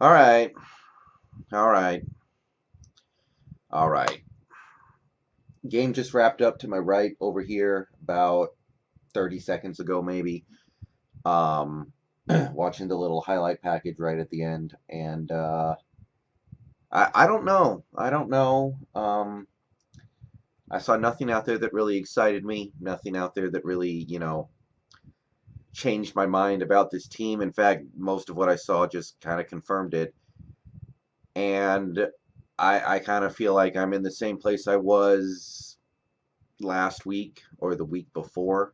All right. All right. All right. Game just wrapped up to my right over here about 30 seconds ago, maybe. Um, watching the little highlight package right at the end. And I don't know. I don't know. I saw nothing out there that really excited me. Nothing out there that really, changed my mind about this team. In fact, most of what I saw just kind of confirmed it. And I kind of feel like I'm in the same place I was last week or the week before.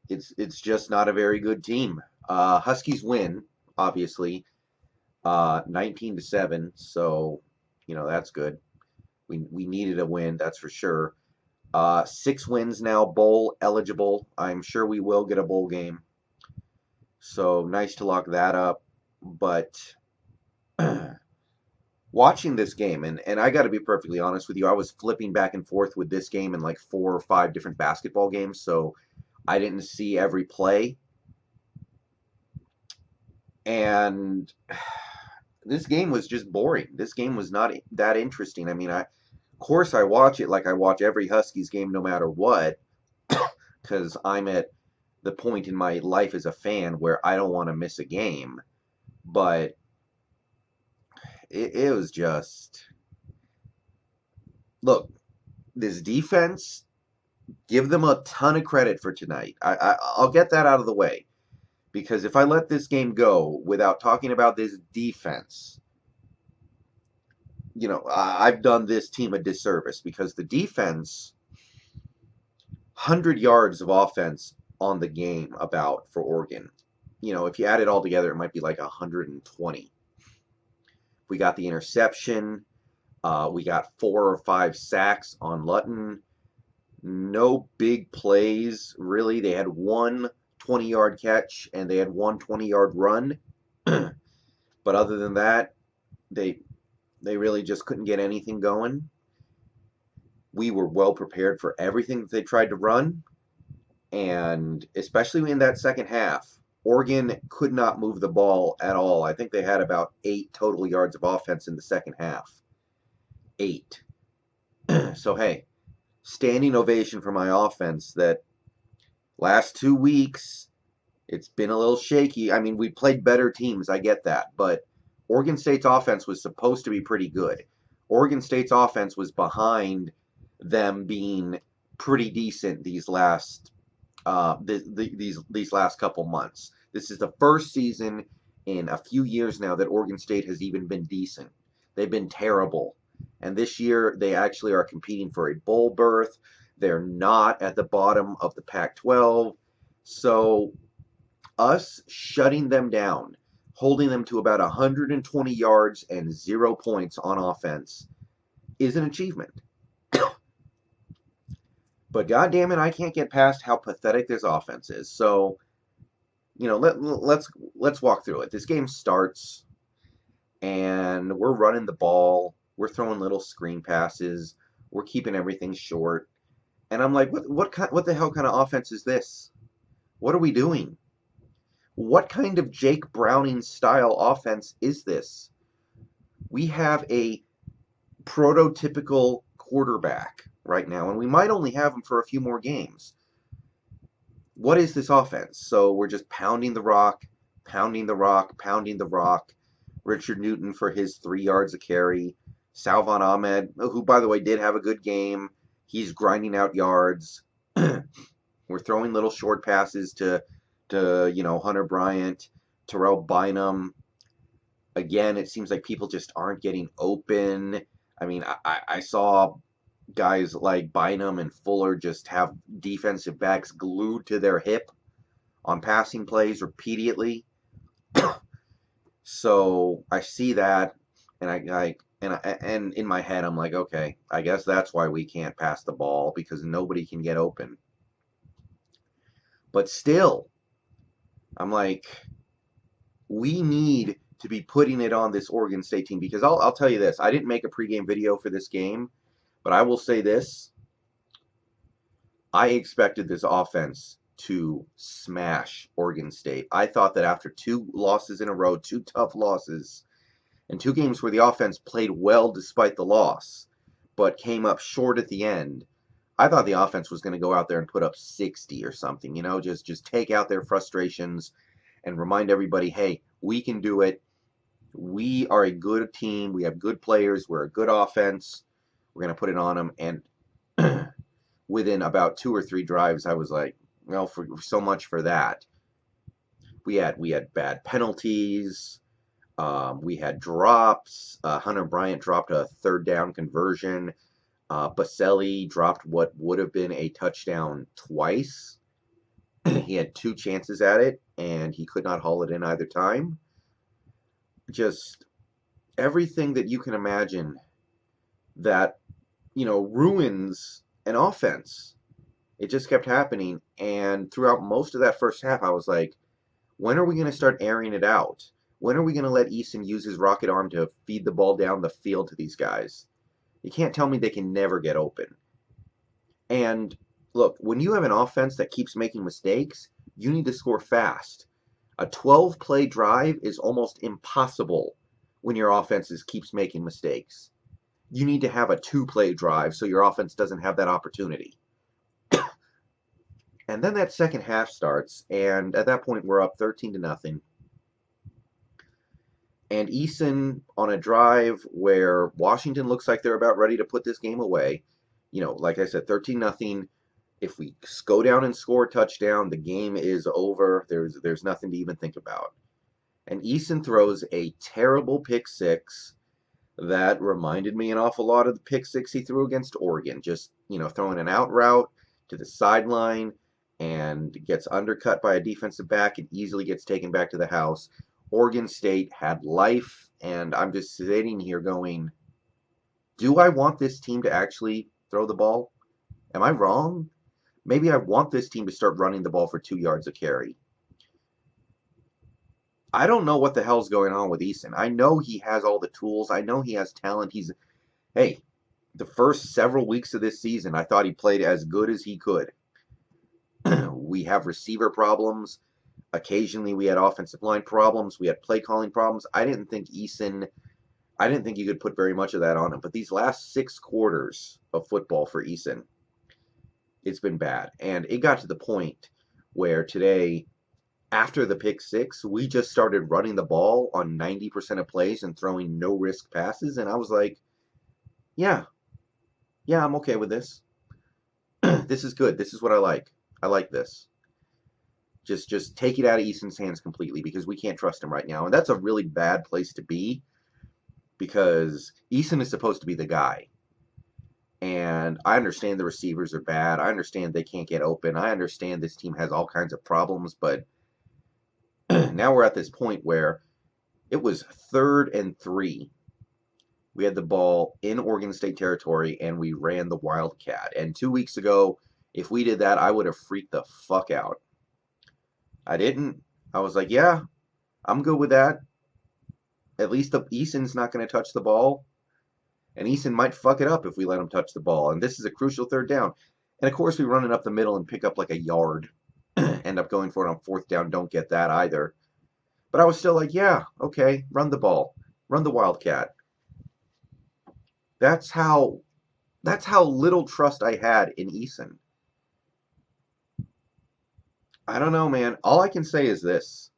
It's just not a very good team. Huskies win, obviously, 19-7. So that's good. We needed a win, that's for sure. 6 wins now, bowl eligible. I'm sure we will get a bowl game. So nice to lock that up. But watching this game, and I got to be perfectly honest with you, I was flipping back and forth with this game and like 4 or 5 different basketball games. So I didn't see every play. And this game was just boring. This game was not that interesting. I mean, of course I watch it like I watch every Huskies game no matter what, because I'm at the point in my life as a fan where I don't want to miss a game. But it was just, look, this defense, give them a ton of credit for tonight. I'll get that out of the way. Because if I let this game go without talking about this defense, I've done this team a disservice because the defense, 100 yards of offense on the game about for Oregon. If you add it all together, it might be like 120. We got the interception. We got 4 or 5 sacks on Lutton. No big plays, really. They had one 20-yard catch and they had one 20-yard run. But other than that, they they really just couldn't get anything going. We were well prepared for everything that they tried to run, and especially in that second half, Oregon could not move the ball at all. I think they had about 8 total yards of offense in the second half. 8. So hey, standing ovation for my offense. That last 2 weeks, it's been a little shaky. I mean, we played better teams, I get that, but Oregon State's offense was supposed to be pretty good. Oregon State's offense was behind them being pretty decent these last couple months. This is the first season in a few years now that Oregon State has even been decent. They've been terrible. And this year they actually are competing for a bowl berth. They're not at the bottom of the Pac-12. So us shutting them down, holding them to about 120 yards and 0 points on offense is an achievement. But goddamn it, I can't get past how pathetic this offense is. So, let's walk through it. This game starts and we're running the ball, we're throwing little screen passes, we're keeping everything short. And I'm like, what the hell kind of offense is this? What are we doing? What kind of Jake Browning style offense is this? We have a prototypical quarterback right now, and we might only have him for a few more games. What is this offense? So we're just pounding the rock, pounding the rock, pounding the rock. Richard Newton for his 3 yards a carry. Salvon Ahmed, who by the way did have a good game, he's grinding out yards. We're throwing little short passes to Hunter Bryant, Terrell Bynum. Again, it seems like people just aren't getting open. I mean, I saw guys like Bynum and Fuller just have defensive backs glued to their hip on passing plays repeatedly. So I see that, and and in my head I'm like, okay, I guess that's why we can't pass the ball because nobody can get open. But still, I'm like, we need to be putting it on this Oregon State team because I'll tell you this: I didn't make a pregame video for this game, but I will say this: I expected this offense to smash Oregon State. I thought that after 2 losses in a row, 2 tough losses, and 2 games where the offense played well despite the loss, but came up short at the end, I thought the offense was going to go out there and put up 60 or something, just take out their frustrations and remind everybody, hey, we can do it. We are a good team. We have good players. We're a good offense. We're going to put it on them. And within about 2 or 3 drives, I was like, well, for so much for that. We had bad penalties. We had drops. Hunter Bryant dropped a 3rd down conversion. Baselli dropped what would have been a touchdown twice. He had 2 chances at it, and he could not haul it in either time. Just everything that you can imagine that, ruins an offense. It just kept happening. And throughout most of that first half, I was like, when are we going to start airing it out? When are we going to let Eason use his rocket arm to feed the ball down the field to these guys? You can't tell me they can never get open. And look, when you have an offense that keeps making mistakes, you need to score fast. A 12-play drive is almost impossible when your offense keeps making mistakes. You need to have a 2-play drive so your offense doesn't have that opportunity. And then that second half starts, and at that point we're up 13-0. And Eason on a drive where Washington looks like they're about ready to put this game away. Like I said, 13-0. If we go down and score a touchdown, the game is over. There's nothing to even think about. And Eason throws a terrible pick six that reminded me an awful lot of the pick six he threw against Oregon. Just, throwing an out route to the sideline and gets undercut by a defensive back and easily gets taken back to the house. Oregon State had life, and I'm just sitting here going, do I want this team to actually throw the ball? Am I wrong? Maybe I want this team to start running the ball for 2 yards a carry. I don't know what the hell's going on with Eason. I know he has all the tools. I know he has talent. Hey, the first several weeks of this season, I thought he played as good as he could. We have receiver problems. Occasionally we had offensive line problems. We had play calling problems. I didn't think you could put very much of that on him. But these last 6 quarters of football for Eason, it's been bad. And it got to the point where today, after the pick six, we just started running the ball on 90% of plays and throwing no-risk passes. And I was like, yeah, I'm okay with this. This is good. This is what I like. I like this. Just take it out of Eason's hands completely because we can't trust him right now. And that's a really bad place to be because Eason is supposed to be the guy. And I understand the receivers are bad. I understand they can't get open. I understand this team has all kinds of problems. But now we're at this point where it was 3rd and 3. We had the ball in Oregon State territory, and we ran the Wildcat. And 2 weeks ago, if we did that, I would have freaked the fuck out. I didn't. I was like, yeah, I'm good with that. At least Eason's not going to touch the ball. And Eason might fuck it up if we let him touch the ball. And this is a crucial 3rd down. And of course, we run it up the middle and pick up like a yard. End up going for it on 4th down. Don't get that either. But I was still like, yeah, okay, run the ball. Run the Wildcat. That's how little trust I had in Eason. I don't know, man. All I can say is this.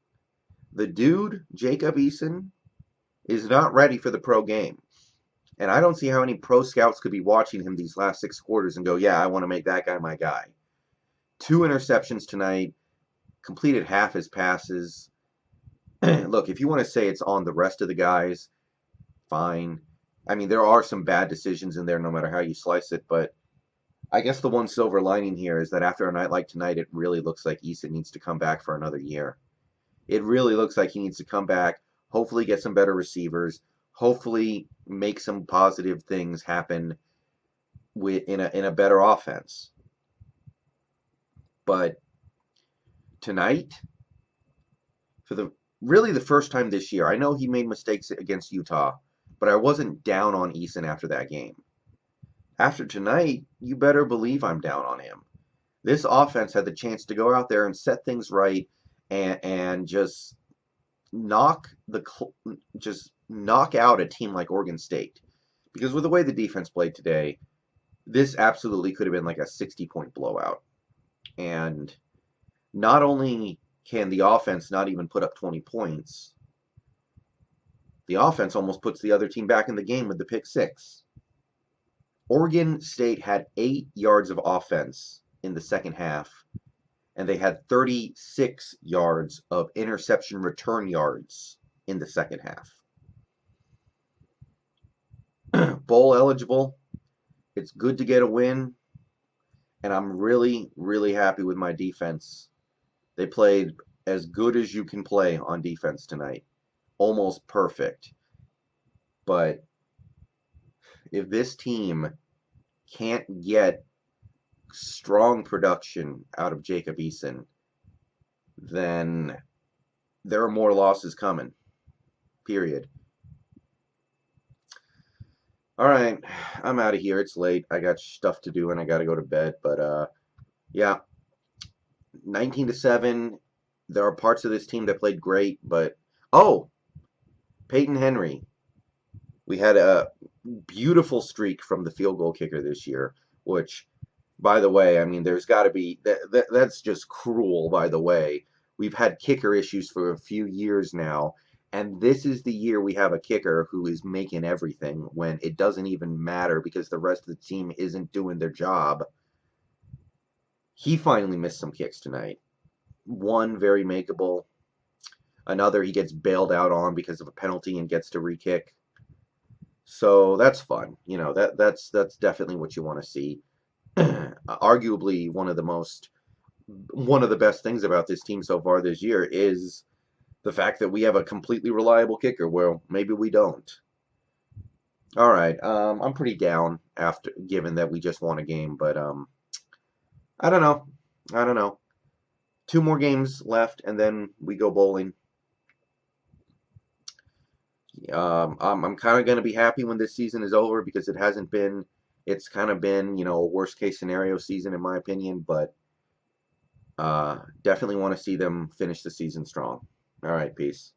The dude, Jacob Eason, is not ready for the pro game. And I don't see how any pro scouts could be watching him these last 6 quarters and go, yeah, I want to make that guy my guy. 2 interceptions tonight, completed half his passes. Look, if you want to say it's on the rest of the guys, fine. I mean, there are some bad decisions in there no matter how you slice it, but I guess the one silver lining here is that after a night like tonight, it really looks like Eason needs to come back for another year. It really looks like he needs to come back, hopefully get some better receivers, hopefully make some positive things happen in a better offense. But tonight, for the first time this year, I know he made mistakes against Utah, but I wasn't down on Eason after that game. After tonight, you better believe I'm down on him. This offense had the chance to go out there and set things right and just knock the just knock out a team like Oregon State. Because with the way the defense played today, this absolutely could have been like a 60-point blowout. And not only can the offense not even put up 20 points, the offense almost puts the other team back in the game with the pick six. Oregon State had 8 yards of offense in the second half, and they had 36 yards of interception return yards in the second half. Bowl eligible. It's good to get a win, and I'm really, really happy with my defense. They played as good as you can play on defense tonight. Almost perfect. But if this team can't get strong production out of Jacob Eason, then there are more losses coming. Period. All right, I'm out of here. It's late. I got stuff to do and I got to go to bed. But yeah, 19-7. There are parts of this team that played great, but Peyton Henry. We had a beautiful streak from the field goal kicker this year, which, by the way, I mean, there's got to be that's just cruel. By the way, we've had kicker issues for a few years now, and this is the year we have a kicker who is making everything when it doesn't even matter because the rest of the team isn't doing their job. He finally missed some kicks tonight. One very makeable. Another he gets bailed out on because of a penalty and gets to re-kick. So that's fun. You know, that's definitely what you want to see. Arguably one of the best things about this team so far this year is the fact that we have a completely reliable kicker. Well, maybe we don't. All right, I'm pretty down after given that we just won a game, but I don't know. I don't know. 2 more games left, and then we go bowling. I'm kind of going to be happy when this season is over because it hasn't been. It's kind of been, a worst case scenario season in my opinion, but definitely want to see them finish the season strong. All right, peace.